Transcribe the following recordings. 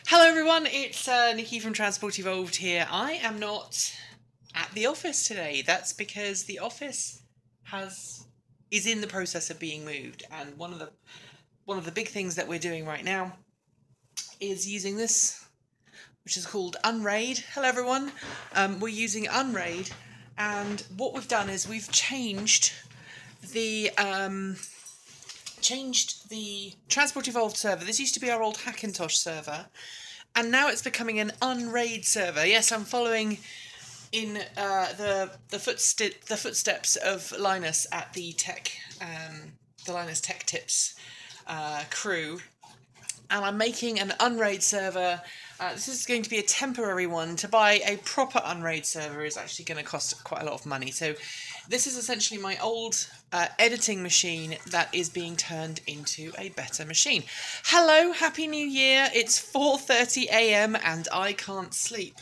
Hello everyone, it's Nikki from Transport Evolved here. I am not at the office today. That's because the office is in the process of being moved, and one of the big things that we're doing right now is using this, which is called Unraid. Hello everyone. We're using Unraid, and what we've done is we've changed the Transport Evolved server. This used to be our old Hackintosh server, and now it's becoming an Unraid server. Yes, I'm following in the footsteps of Linus at the Linus Tech Tips crew, and I'm making an Unraid server. This is going to be a temporary one. To buy a proper Unraid server is actually going to cost quite a lot of money. So this is essentially my old editing machine that is being turned into a better machine. Hello, Happy New Year. It's 4:30 AM and I can't sleep.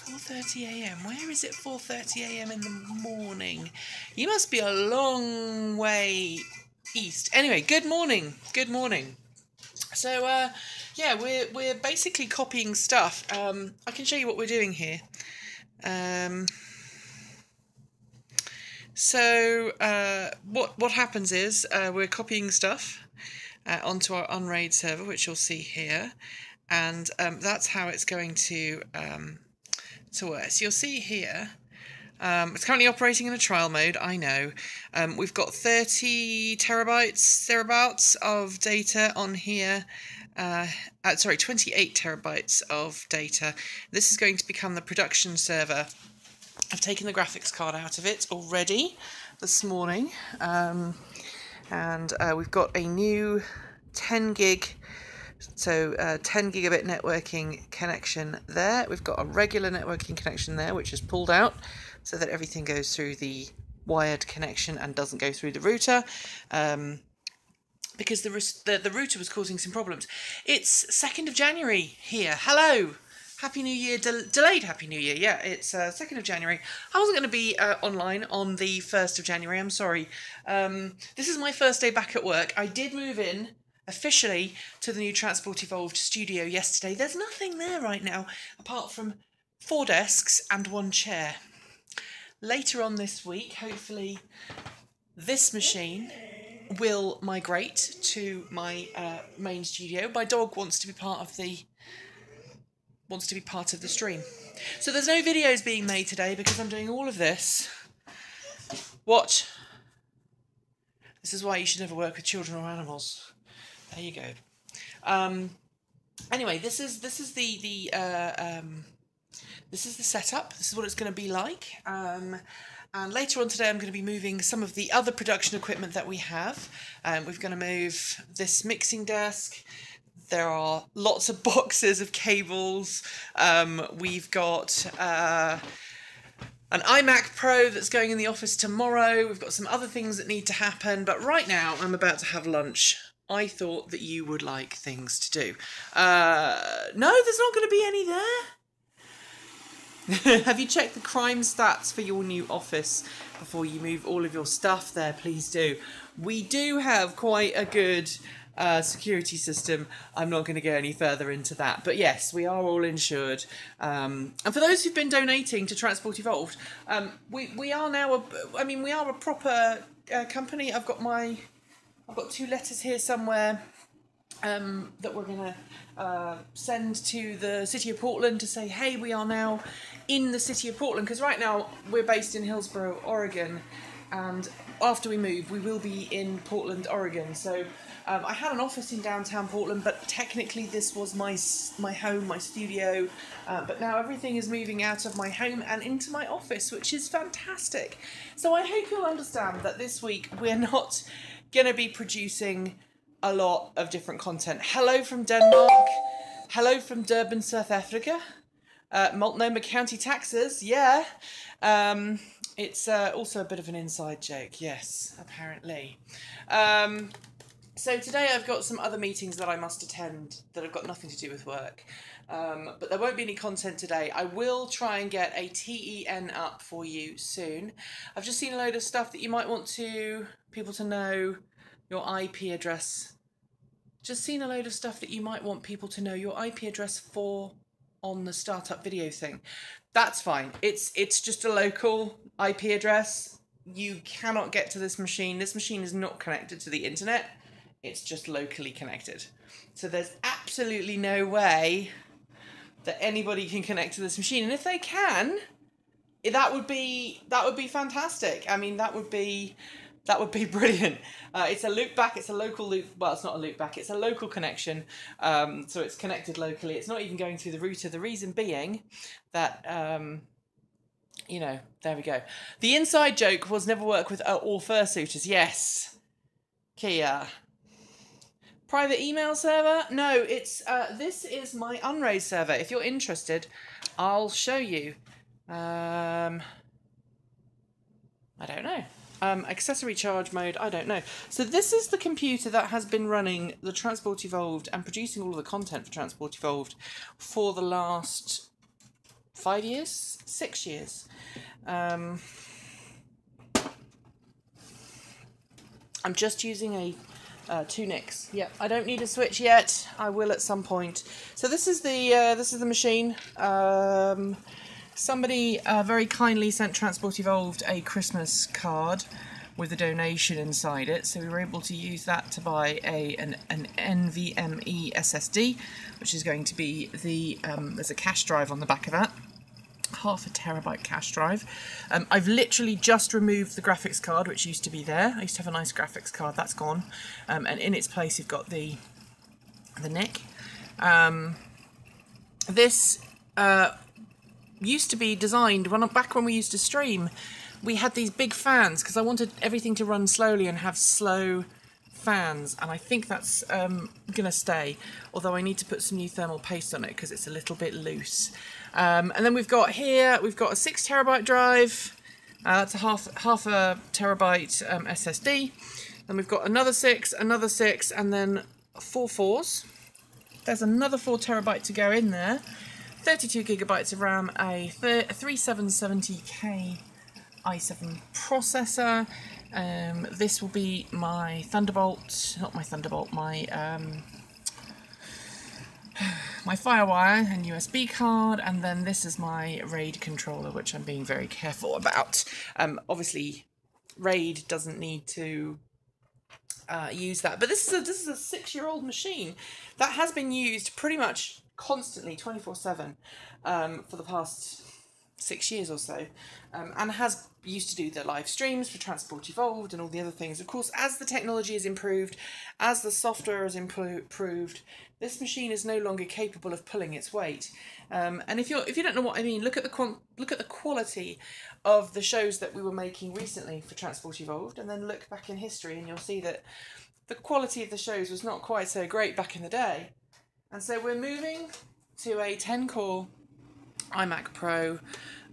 4:30 AM. Where is it 4:30 AM in the morning? You must be a long way east. Anyway, good morning. Good morning. So, yeah, we're basically copying stuff. I can show you what we're doing here. What happens is we're copying stuff onto our Unraid server, which you'll see here, and that's how it's going to work. So you'll see here. It's currently operating in a trial mode, I know. We've got 30 terabytes, thereabouts, of data on here. 28 terabytes of data. This is going to become the production server. I've taken the graphics card out of it already this morning. And we've got a new 10 gig, 10 gigabit networking connection there. We've got a regular networking connection there, which is pulled out so that everything goes through the wired connection and doesn't go through the router, because the router was causing some problems. It's 2nd of January here. Hello! Happy New Year, delayed Happy New Year. Yeah, it's 2nd of January. I wasn't going to be online on the 1st of January, I'm sorry. This is my first day back at work. I did move in officially to the new Transport Evolved studio yesterday. There's nothing there right now apart from 4 desks and 1 chair. Later on this week, hopefully, this machine will migrate to my main studio. My dog wants to be part of the stream. So there's no videos being made today because I'm doing all of this. Watch. This is why you should never work with children or animals. There you go. Anyway, this is the setup. This is what it's going to be like. And later on today, I'm going to be moving some of the other production equipment that we have. We're going to move this mixing desk. There are lots of boxes of cables. We've got an iMac Pro that's going in the office tomorrow. We've got some other things that need to happen. But right now, I'm about to have lunch. I thought that you would like things to do. No, there's not going to be any there. Have you checked the crime stats for your new office before you move all of your stuff there? Please do. We do have quite a good security system. I'm not going to go any further into that, but yes, we are all insured. And for those who've been donating to Transport Evolved, we are now we are a proper company. I've got 2 letters here somewhere that we're going to send to the City of Portland to say, hey, we are now in the City of Portland, because right now we're based in Hillsboro, Oregon, and after we move, we will be in Portland, Oregon. So I had an office in downtown Portland, but technically this was my home, my studio, but now everything is moving out of my home and into my office, which is fantastic. So I hope you'll understand that this week we're not going to be producing a lot of different content. Hello from Denmark. Hello from Durban, South Africa. Multnomah County taxes, yeah. It's also a bit of an inside joke, yes, apparently. So today I've got some other meetings that I must attend that have got nothing to do with work. But there won't be any content today. I will try and get a TEN up for you soon. I've just seen a load of stuff that you might want people to know your IP address just seen a load of stuff that you might want people to know your IP address for on the startup video thing. That's fine. It's just a local IP address. You cannot get to this machine. This machine is not connected to the internet. It's just locally connected. So there's absolutely no way that anybody can connect to this machine. And if they can, that would be fantastic. I mean, that would be brilliant. It's a loopback. It's a local loop. Well, it's not a loopback. It's a local connection. So it's connected locally. It's not even going through the router. The reason being that, you know, there we go. The inside joke was never work with all fursuiters. Yes, Kia. Private email server? No, it's this is my Unraid server. If you're interested, I'll show you. I don't know. Accessory charge mode, I don't know. So this is the computer that has been running the Transport Evolved and producing all of the content for Transport Evolved for the last 5 years? 6 years. I'm just using a 2 NICs. Yep, I don't need a switch yet. I will at some point. So this is the machine. Somebody very kindly sent Transport Evolved a Christmas card with a donation inside it, so we were able to use that to buy an NVMe SSD, which is going to be the there's a cache drive on the back of that. 0.5 terabyte cache drive. I've literally just removed the graphics card, which used to be there. I used to have a nice graphics card, that's gone. And in its place, you've got the NIC. This used to be designed back when we used to stream. We had these big fans because I wanted everything to run slowly and have slow fans, and I think that's gonna stay, although I need to put some new thermal paste on it because it's a little bit loose. And then we've got a 6 terabyte drive. That's a half a terabyte SSD. Then we've got another 6, and then 4 4s. There's another 4 terabyte to go in there. 32 gigabytes of RAM, a 3770K i7 processor. This will be my Thunderbolt, not my Thunderbolt, my Firewire and USB card, and then this is my RAID controller, which I'm being very careful about. Obviously, RAID doesn't need to use that, but this is a 6-year-old machine that has been used pretty much constantly, 24/7, for the past 6 years or so, and has used to do the live streams for Transport Evolved and all the other things. Of course, as the technology has improved, as the software has improved, this machine is no longer capable of pulling its weight. And if you don't know what I mean, look at the quality of the shows that we were making recently for Transport Evolved, and then look back in history, and you'll see that the quality of the shows was not quite so great back in the day. And so we're moving to a 10-core iMac Pro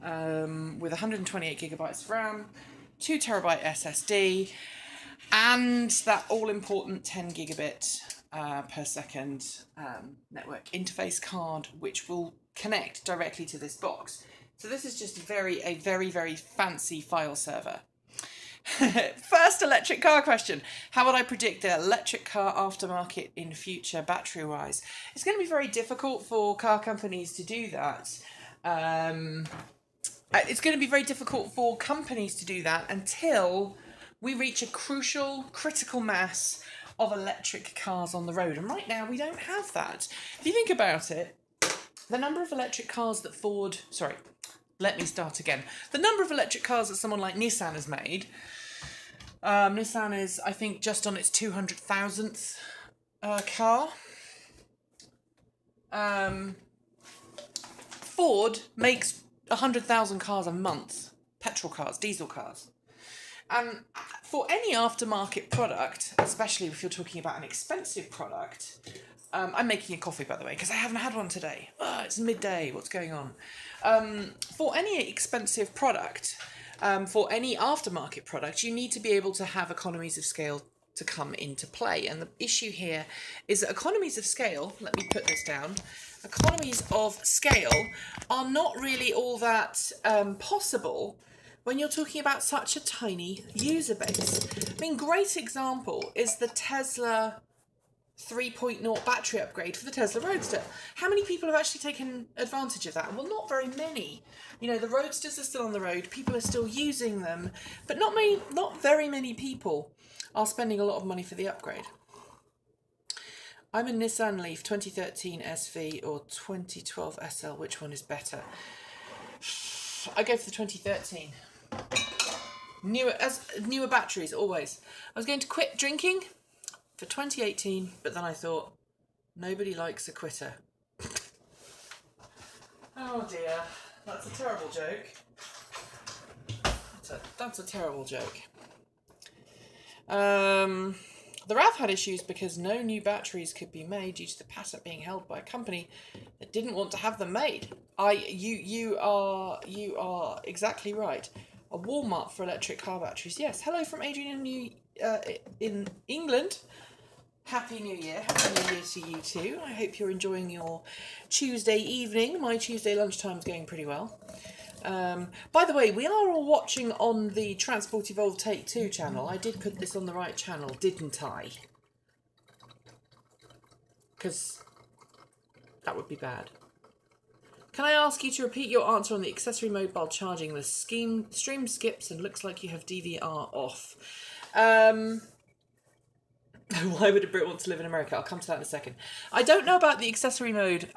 with 128 gigabytes of RAM, 2 terabyte SSD, and that all-important 10 gigabit per second network interface card, which will connect directly to this box. So this is just a very, very fancy file server. First electric car question. How would I predict the electric car aftermarket in future battery-wise? It's going to be very difficult for car companies to do that. It's going to be very difficult for companies to do that until we reach a critical mass of electric cars on the road. And right now we don't have that. If you think about it, the number of electric cars that let me start again. The number of electric cars that someone like Nissan has made, Nissan is, I think, just on its 200,000th car. Ford makes 100,000 cars a month, petrol cars, diesel cars. And for any aftermarket product, especially if you're talking about an expensive product, I'm making a coffee, by the way, because I haven't had one today. Oh, it's midday, what's going on? For any expensive product, for any aftermarket product, you need to be able to have economies of scale to come into play. And the issue here is that economies of scale, let me put this down, economies of scale are not really all that possible when you're talking about such a tiny user base. I mean, great example is the Tesla 3.0 battery upgrade for the Tesla Roadster. How many people have actually taken advantage of that? Well, not very many. You know, the Roadsters are still on the road, people are still using them, but not very many people are spending a lot of money for the upgrade. I'm a Nissan Leaf 2013 SV or 2012 SL. Which one is better? I go for the 2013. Newer batteries, always. I was going to quit drinking for 2018, but then I thought, nobody likes a quitter. Oh dear, that's a terrible joke. That's a terrible joke. The RAV had issues because no new batteries could be made due to the patent being held by a company that didn't want to have them made. You are exactly right. A Walmart for electric car batteries. Yes. Hello from Adrian in England. Happy New Year. Happy New Year to you too. I hope you're enjoying your Tuesday evening. My Tuesday lunchtime is going pretty well. By the way, we are all watching on the Transport Evolved Take 2 channel. I did put this on the right channel, didn't I? Because that would be bad. Can I ask you to repeat your answer on the accessory mode while charging? The stream skips and looks like you have DVR off. Why would a Brit want to live in America? I'll come to that in a second. I don't know about the accessory mode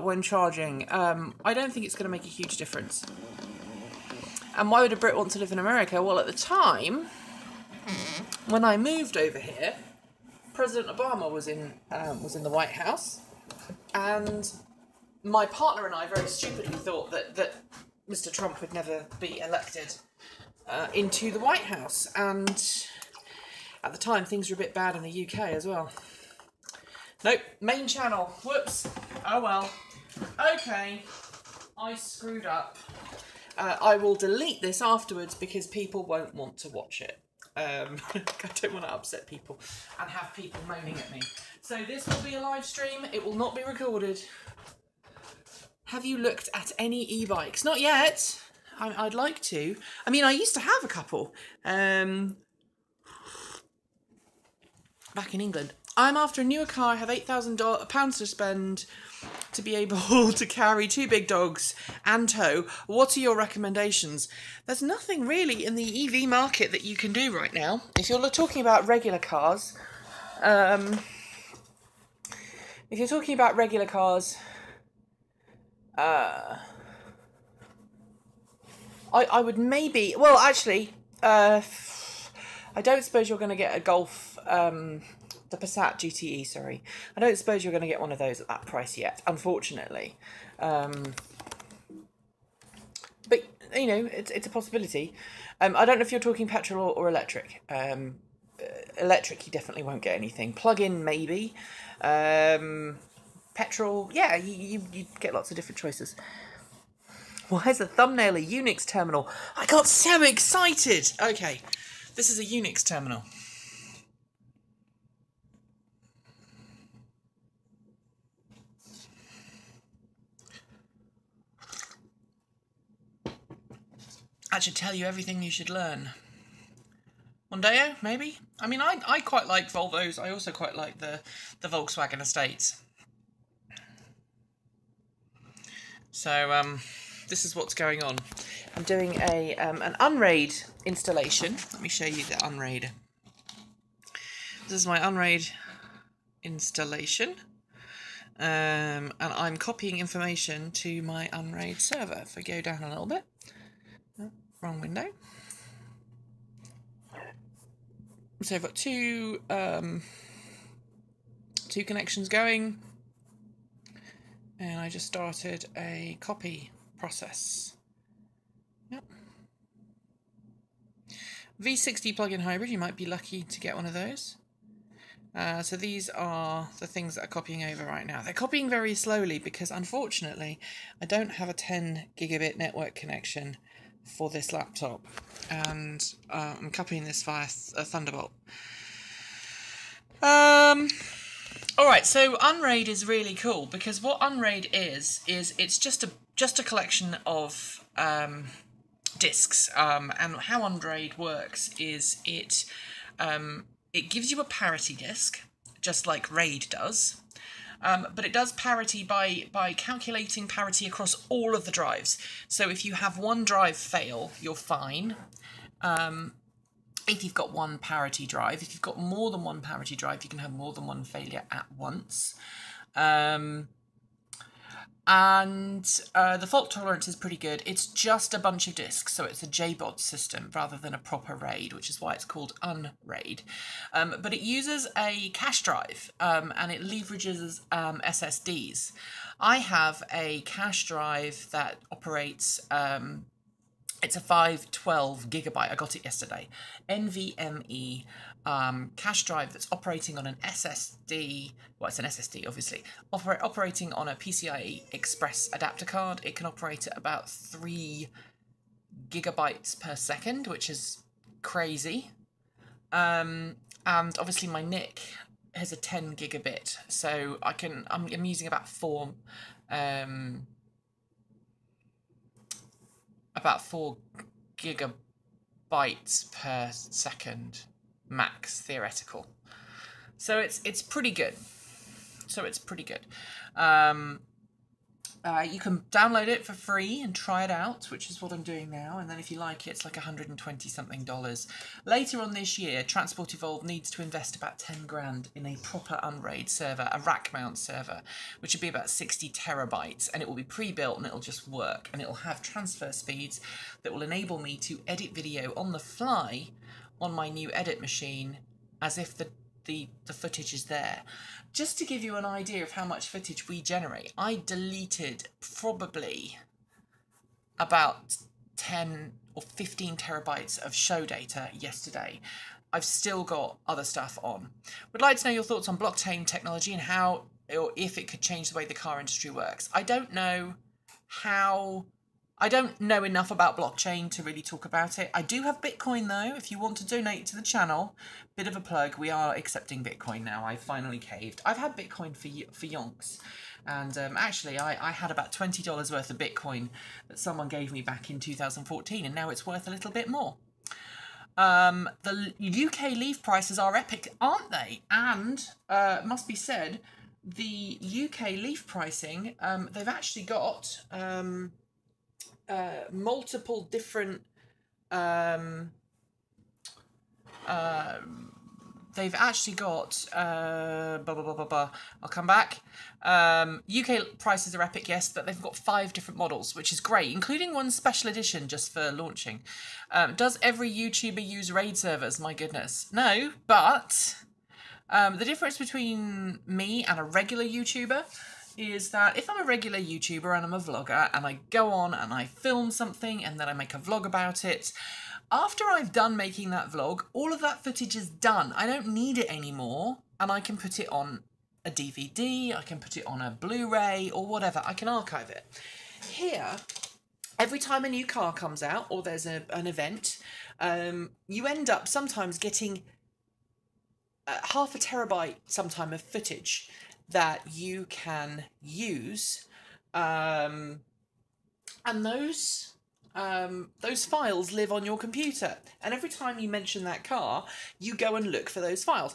when charging. I don't think it's going to make a huge difference. And why would a Brit want to live in America? Well, at the time, when I moved over here, President Obama was in the White House, and my partner and I very stupidly thought that Mr. Trump would never be elected into the White House, and at the time, things were a bit bad in the UK as well. Nope, main channel. Whoops. Oh well. Okay, I screwed up. I will delete this afterwards because people won't want to watch it. I don't want to upset people and have people moaning at me. So this will be a live stream. It will not be recorded. Have you looked at any e-bikes? Not yet. I'd like to. I mean, I used to have a couple. Back in England. I'm after a newer car. I have £8,000 to spend to be able to carry 2 big dogs and tow. What are your recommendations? There's nothing really in the EV market that you can do right now. If you're talking about regular cars, I would maybe, well, actually, I don't suppose you're going to get a Golf, the Passat GTE, sorry. I don't suppose you're going to get one of those at that price yet, unfortunately. But, you know, it's a possibility. I don't know if you're talking petrol or electric. Electric, you definitely won't get anything. Plug-in, maybe. Petrol, yeah, you get lots of different choices. Why is the thumbnail a Unix terminal? I got so excited! Okay, this is a Unix terminal. I should tell you everything you should learn. Mondeo, maybe? I mean, I quite like Volvos. I also quite like the Volkswagen estates. So, this is what's going on. I'm doing an Unraid installation. Let me show you the Unraid. This is my Unraid installation. And I'm copying information to my Unraid server. If I go down a little bit. Wrong window. So I've got two connections going, and I just started a copy process. Yep. V60 plug-in hybrid, you might be lucky to get one of those. So these are the things that are copying over right now. They're copying very slowly because, unfortunately, I don't have a 10 gigabit network connection for this laptop, and I'm copying this via a Thunderbolt. Alright, so Unraid is really cool because what Unraid is it's just a collection of disks, and how Unraid works is it gives you a parity disk, just like RAID does. But it does parity by calculating parity across all of the drives. So if you have one drive fail, you're fine. If you've got one parity drive, if you've got more than one parity drive, you can have more than one failure at once. The fault tolerance is pretty good. It's just a bunch of disks, so it's a JBOD system rather than a proper RAID, which is why it's called unRAID. But it uses a cache drive, and it leverages SSDs. I have a cache drive that operates... it's a 512 gigabyte. I got it yesterday. NVMe cache drive that's operating on an SSD. Well, it's an SSD, obviously. Operating on a PCIe Express adapter card. It can operate at about 3 gigabytes per second, which is crazy. And obviously my NIC has a 10 gigabit, so I'm using about 4 gigabytes per second max, theoretical. So it's pretty good. You can download it for free and try it out, which is what I'm doing now. And then if you like it, it's like $120 something. Later on this year, Transport Evolved needs to invest about 10 grand in a proper unRAID server, a rack mount server, which would be about 60 terabytes, and it will be pre-built and it'll just work. And it'll have transfer speeds that will enable me to edit video on the fly on my new edit machine as if the footage is there. Just to give you an idea of how much footage we generate, I deleted probably about 10 or 15 terabytes of show data yesterday. I've still got other stuff on. Would like to know your thoughts on blockchain technology and how, or if it could change the way the car industry works. I don't know enough about blockchain to really talk about it. I do have Bitcoin though. If you want to donate to the channel, bit of a plug, we are accepting Bitcoin now. I finally caved. I've had Bitcoin for yonks. And actually, I had about $20 worth of Bitcoin that someone gave me back in 2014, and now it's worth a little bit more. The UK leaf prices are epic, aren't they? And, must be said, the UK leaf pricing, they've actually got... multiple different they've actually got I'll come back. UK prices are epic, yes, but they've got 5 different models, which is great, including one special edition just for launching. Does every YouTuber use RAID servers? My goodness, no, but the difference between me and a regular YouTuber is that if I'm a regular YouTuber and I'm a vlogger and I go on and I film something and then I make a vlog about it, after I've done making that vlog, all of that footage is done. I don't need it anymore, and I can put it on a DVD, I can put it on a Blu-ray or whatever. I can archive it. Here, every time a new car comes out or there's an event, you end up sometimes getting half a terabyte sometime of footage that you can use, and those files live on your computer, and every time you mention that car, you go and look for those files.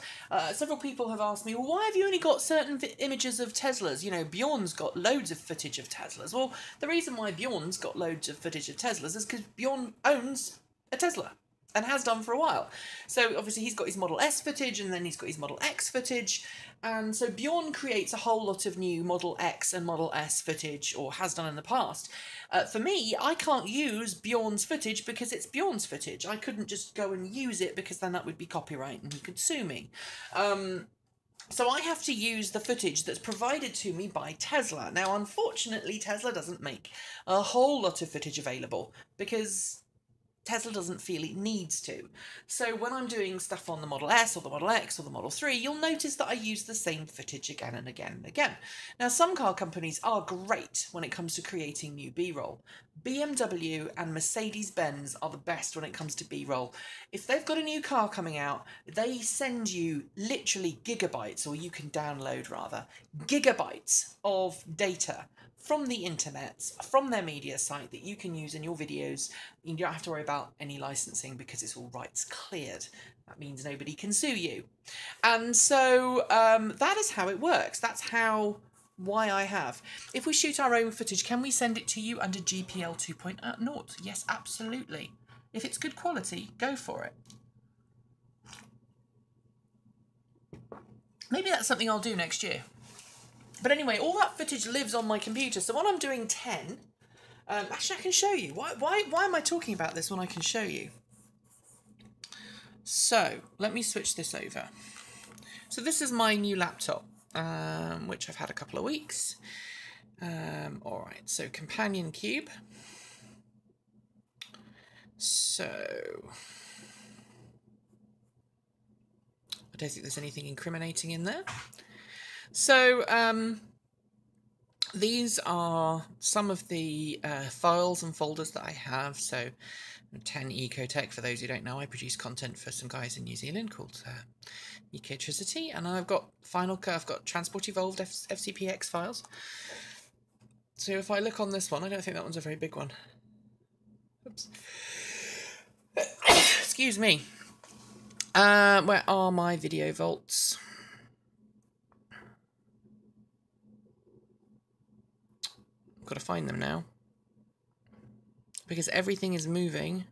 Several people have asked me, well, why have you only got certain images of Teslas? You know, Bjorn's got loads of footage of Teslas. Well, the reason why Bjorn's got loads of footage of Teslas is because Bjorn owns a Tesla, and has done for a while. So obviously he's got his Model S footage, and then he's got his Model X footage, and so Bjorn creates a whole lot of new Model X and Model S footage, or has done in the past. For me, I can't use Bjorn's footage because it's Bjorn's footage. I couldn't just go and use it because then that would be copyright and he could sue me. So I have to use the footage that's provided to me by Tesla. Now, unfortunately, Tesla doesn't make a whole lot of footage available because Tesla doesn't feel it needs to. So when I'm doing stuff on the Model S or the Model X or the Model 3, you'll notice that I use the same footage again and again and again. Now, some car companies are great when it comes to creating new B-roll. BMW and Mercedes-Benz are the best when it comes to B-roll. If they've got a new car coming out, they send you literally gigabytes, or you can download rather, gigabytes of data from the internet, from their media site that you can use in your videos. You don't have to worry about any licensing because it's all rights cleared. That means nobody can sue you. And so that is how it works. That's why I have. If we shoot our own footage, can we send it to you under GPL 2.0? Yes, absolutely. If it's good quality, go for it. Maybe that's something I'll do next year. But anyway, all that footage lives on my computer. So when I'm doing 10, actually I can show you. Why am I talking about this when I can show you? So let me switch this over. So this is my new laptop, which I've had a couple of weeks. All right, so companion cube. So I don't think there's anything incriminating in there. So these are some of the files and folders that I have. So 10 Ecotech, for those who don't know, I produce content for some guys in New Zealand called Ecotricity, and I've got I've got Transport Evolved FCPX files. So if I look on this one, I don't think that one's a very big one. Oops. Excuse me. Where are my video vaults? I've got to find them now. Because everything is moving.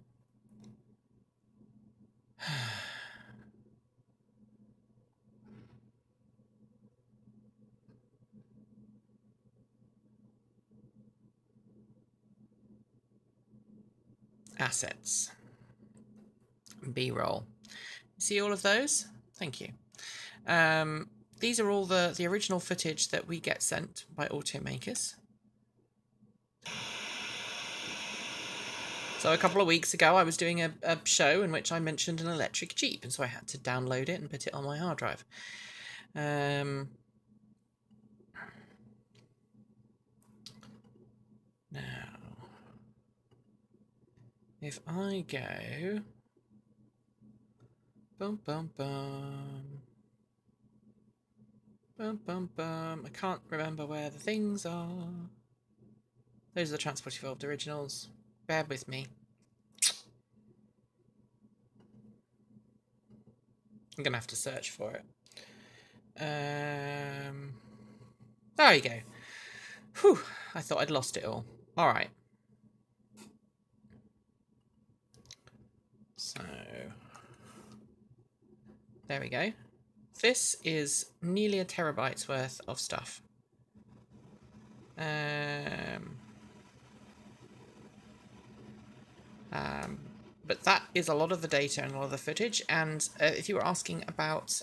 Assets. B-roll. See all of those? Thank you. These are all the original footage that we get sent by automakers. So a couple of weeks ago I was doing a show in which I mentioned an electric Jeep, and so I had to download it and put it on my hard drive. Now, if I go... Bum, bum, bum. Bum, bum, bum. I can't remember where the things are. Those are the Transport Evolved originals. Bear with me. I'm going to have to search for it. There you go. Whew, I thought I'd lost it all. All right. So, there we go. This is nearly a terabyte's worth of stuff. But that is a lot of the data and a lot of the footage. And if you were asking about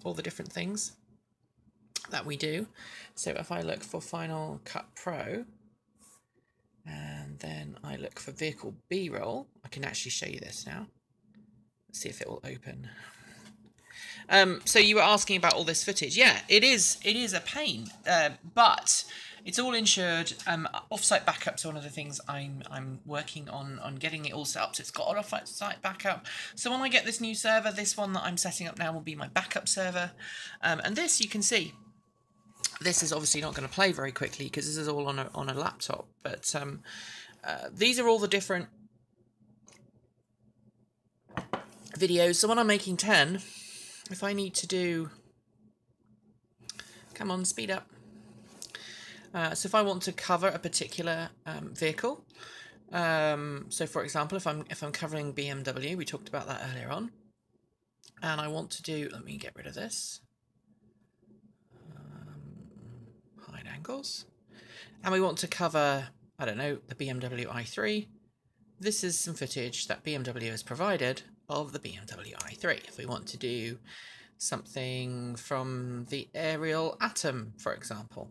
all the different things that we do, so if I look for Final Cut Pro, and then I look for Vehicle B-roll, I can actually show you this now. Let's see if it will open. So you were asking about all this footage. Yeah, it is a pain, but it's all insured. Offsite backup's one of the things I'm working on getting it all set up. So it's got an offsite backup. So when I get this new server, this one that I'm setting up now will be my backup server. And this, you can see, this is obviously not going to play very quickly because this is all on a laptop. But these are all the different videos. So when I'm making 10, if I need to do, come on, speed up. So if I want to cover a particular vehicle, so for example, if I'm covering BMW, we talked about that earlier on, and I want to do, let me get rid of this, hide angles, and we want to cover, I don't know, the BMW i3. This is some footage that BMW has provided of the BMW i3. If we want to do something from the aerial Atom, for example.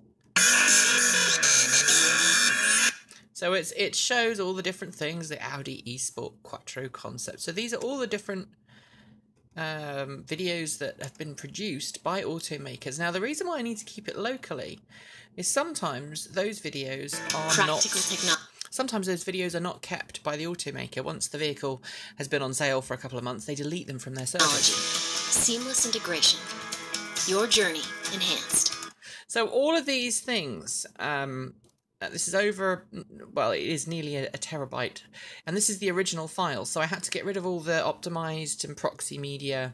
So it shows all the different things, the Audi eSport Quattro concept. So these are all the different videos that have been produced by automakers. Now, the reason why I need to keep it locally is sometimes those videos are sometimes those videos are not kept by the automaker. Once the vehicle has been on sale for a couple of months, they delete them from their servers. Seamless integration. Your journey enhanced. So all of these things This is over, well, it is nearly a terabyte. And this is the original file, so I had to get rid of all the optimized and proxy media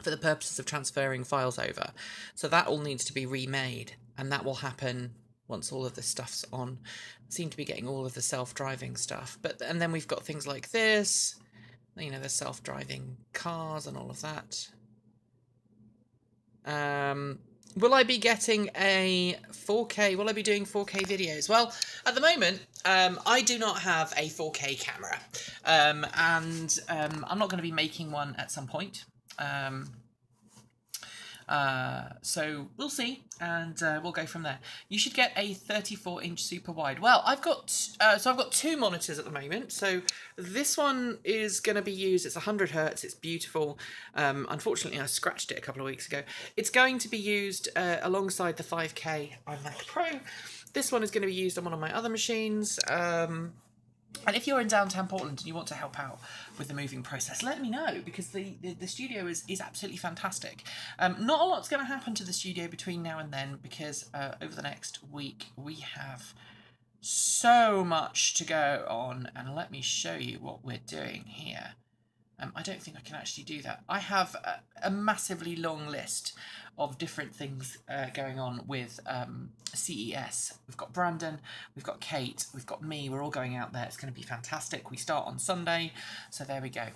for the purposes of transferring files over. So that all needs to be remade, and that will happen once all of this stuff's on. I seem to be getting all of the self-driving stuff. And then we've got things like this, you know, the self-driving cars and all of that. Will I be getting a 4K? Will I be doing 4K videos? Well, at the moment, I do not have a 4K camera. I'm not going to be making one at some point. So we'll see, and we'll go from there. You should get a 34-inch super wide. Well, I've got 2 monitors at the moment. So this one is going to be used. It's 100 hertz. It's beautiful. Unfortunately, I scratched it a couple of weeks ago. It's going to be used alongside the 5K iMac Pro. This one is going to be used on one of my other machines. And if you're in downtown Portland and you want to help out with the moving process, let me know, because the studio is absolutely fantastic. Not a lot's going to happen to the studio between now and then, because over the next week we have so much to go on. And let me show you what we're doing here. I don't think I can actually do that. I have a massively long list of different things going on with CES. We've got Brandon, we've got Kate, we've got me. We're all going out there. It's going to be fantastic. We start on Sunday, so there we go.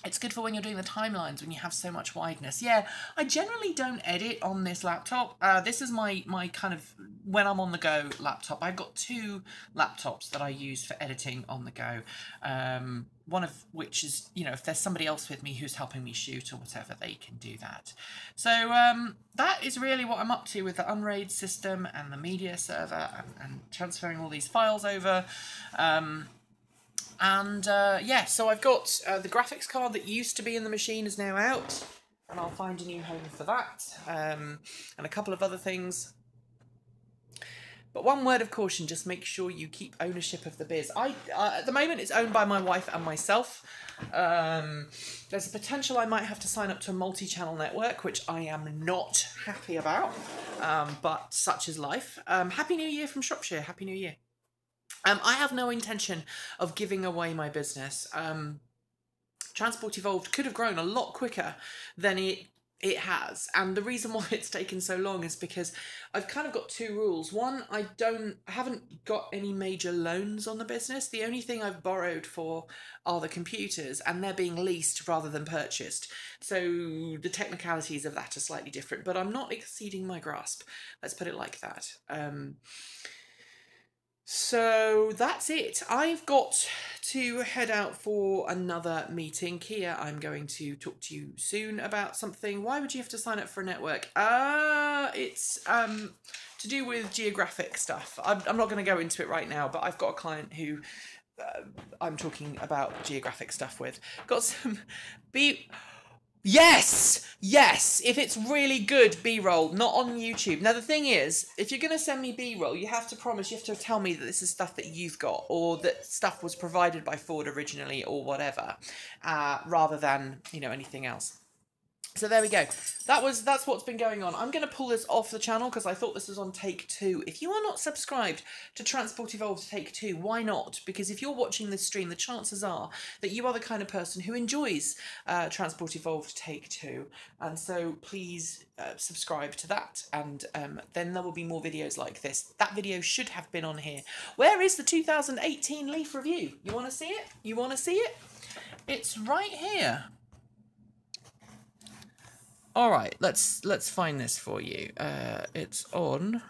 It's good for when you're doing the timelines, when you have so much wideness. Yeah, I generally don't edit on this laptop. This is my kind of when I'm on the go laptop. I've got 2 laptops that I use for editing on the go. One of which is, you know, if there's somebody else with me who's helping me shoot or whatever, they can do that. So that is really what I'm up to with the Unraid system and the media server and transferring all these files over. Yeah, so I've got the graphics card that used to be in the machine is now out, and I'll find a new home for that, and a couple of other things. But one word of caution, just make sure you keep ownership of the biz. At the moment, it's owned by my wife and myself. There's a potential I might have to sign up to a multi-channel network, which I am not happy about, but such is life. Happy New Year from Shropshire. Happy New Year. I have no intention of giving away my business. Transport Evolved could have grown a lot quicker than it has, and the reason why it's taken so long is because I've kind of got 2 rules. One, I haven't got any major loans on the business. The only thing I've borrowed for are the computers, and they're being leased rather than purchased. So the technicalities of that are slightly different, but I'm not exceeding my grasp. Let's put it like that. So that's it. I've got to head out for another meeting. Kia, I'm going to talk to you soon about something. Why would you have to sign up for a network? It's to do with geographic stuff. I'm not going to go into it right now, but I've got a client who I'm talking about geographic stuff with. Got some Yes! Yes! If it's really good B-roll, not on YouTube. Now, the thing is, if you're going to send me B-roll, you have to promise, you have to tell me that this is stuff that you've got, or that stuff was provided by Ford originally, or whatever, rather than, you know, anything else. So there we go. That's what's been going on. I'm going to pull this off the channel because I thought this was on take 2. If you are not subscribed to Transport Evolved Take 2, why not? Because if you're watching this stream, the chances are that you are the kind of person who enjoys Transport Evolved Take 2. And so please subscribe to that, and then there will be more videos like this. That video should have been on here. Where is the 2018 Leaf review? You want to see it? You want to see it? It's right here. All right, let's find this for you. It's on.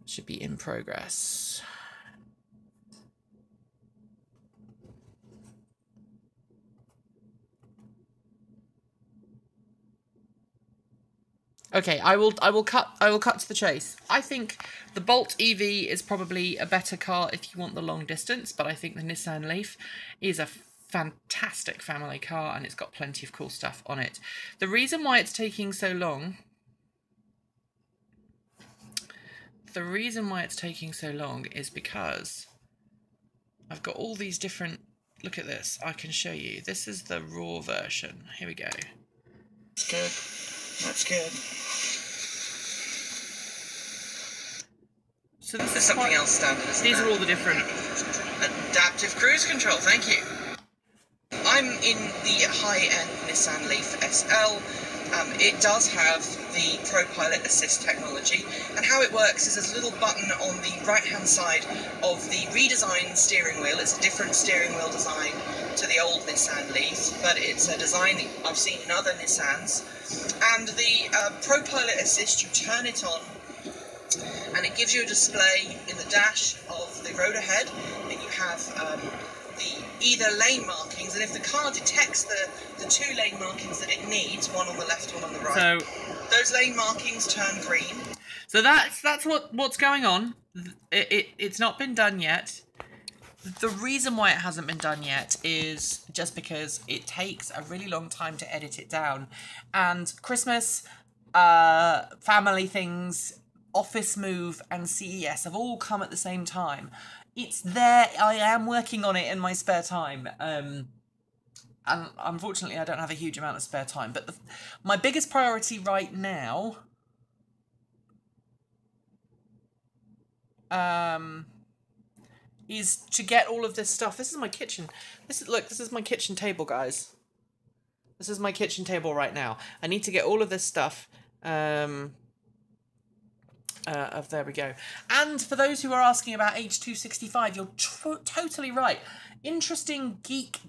It should be in progress. Okay, I will cut to the chase. I think the Bolt EV is probably a better car if you want the long distance, but I think the Nissan Leaf is a fantastic family car, and it's got plenty of cool stuff on it. The reason why it's taking so long is because I've got all these different, look at this, I can show you. This is the raw version. Here we go. That's good. That's good. So this There's is something else standard, isn't These there? are all the different... Adaptive cruise control, thank you. I'm in the high-end Nissan Leaf SL. It does have the ProPilot Assist technology, and how it works is there's a little button on the right-hand side of the redesigned steering wheel. It's a different steering wheel design to the old Nissan Leaf, but it's a design that I've seen in other Nissans. And the ProPilot Assist, you turn it on, and it gives you a display in the dash of the road ahead, and you have the either lane markings, and if the car detects the two lane markings that it needs, one on the left, one on the right, those lane markings turn green. So that's what's going on. It's not been done yet. The reason why it hasn't been done yet is just because it takes a really long time to edit it down, and Christmas, family things, office move, and CES have all come at the same time. It's there. I am working on it in my spare time. And unfortunately, I don't have a huge amount of spare time. But my biggest priority right now is to get all of this stuff. This is my kitchen. This is my kitchen table, guys. This is my kitchen table right now. I need to get all of this stuff. There we go. And for those who are asking about H265, you're totally right. Interesting geek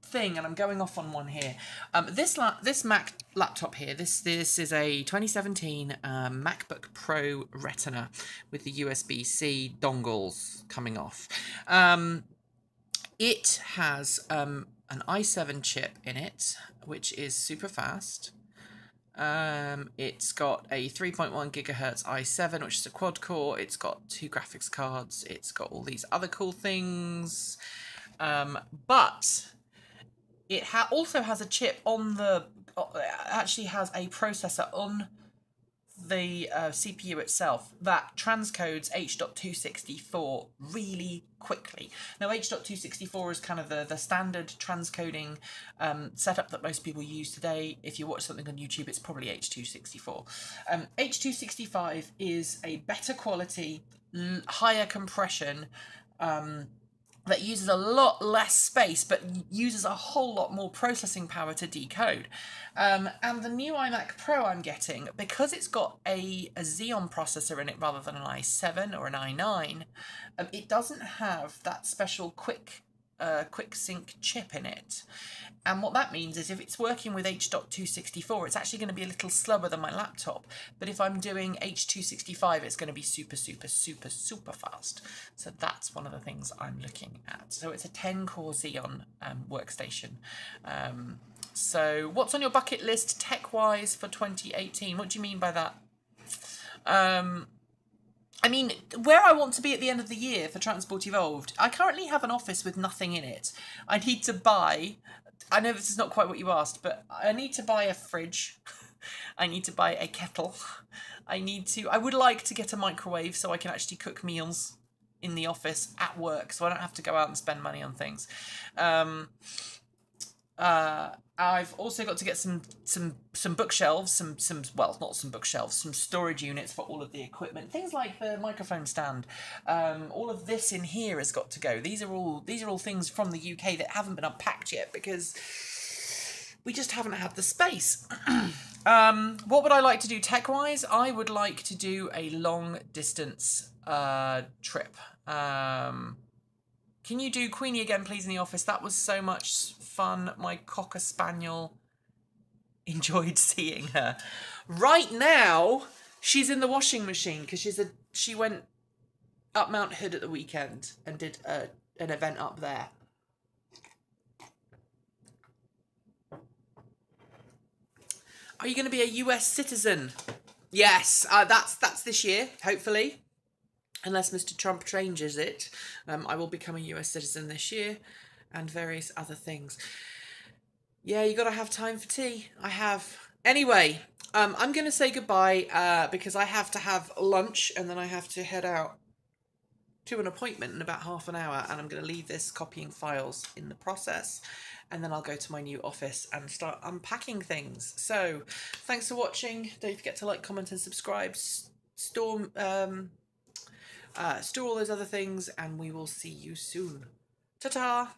thing, and I'm going off on one here. This Mac laptop here, this is a 2017 MacBook Pro Retina with the USB-C dongles coming off. It has an i7 chip in it, which is super fast. It's got a 3.1 gigahertz i7, which is a quad core. It's got 2 graphics cards. It's got all these other cool things. But it also has a chip on the... It actually has a processor on the CPU itself that transcodes H.264 really quickly. Now, H.264 is kind of the standard transcoding setup that most people use today. If you watch something on YouTube, it's probably H.264. H.265 is a better quality, higher compression, that uses a lot less space, but uses a whole lot more processing power to decode. And the new iMac Pro I'm getting, because it's got a Xeon processor in it rather than an i7 or an i9, it doesn't have that special quick sync chip in it. And what that means is if it's working with H.264, it's actually going to be a little slower than my laptop. But if I'm doing H.265, it's going to be super fast. So that's one of the things I'm looking at. So it's a 10-core Xeon workstation. So what's on your bucket list tech-wise for 2018? What do you mean by that? I mean, where I want to be at the end of the year for Transport Evolved, I currently have an office with nothing in it. I need to buy... I know this is not quite what you asked, but I need to buy a fridge. I need to buy a kettle. I would like to get a microwave so I can actually cook meals in the office at work, so I don't have to go out and spend money on things. I've also got to get some bookshelves, well, not some bookshelves, some storage units for all of the equipment, things like the microphone stand. All of this in here has got to go. These are all things from the UK that haven't been unpacked yet because we just haven't had the space. What would I like to do tech-wise? I would like to do a long-distance trip. Can you do Queenie again, please, in the office? That was so much fun. My Cocker Spaniel enjoyed seeing her. Right now, she's in the washing machine because she went up Mount Hood at the weekend and did an event up there. Are you going to be a US citizen? Yes, that's this year, hopefully. Unless Mr. Trump changes it, I will become a US citizen this year, and various other things. Yeah, you got to have time for tea. I have. Anyway, I'm going to say goodbye because I have to have lunch, and then I have to head out to an appointment in about half an hour, and I'm going to leave this copying files in the process, and then I'll go to my new office and start unpacking things. So, thanks for watching. Don't forget to like, comment, and subscribe. store all those other things, and we will see you soon. Ta-ta!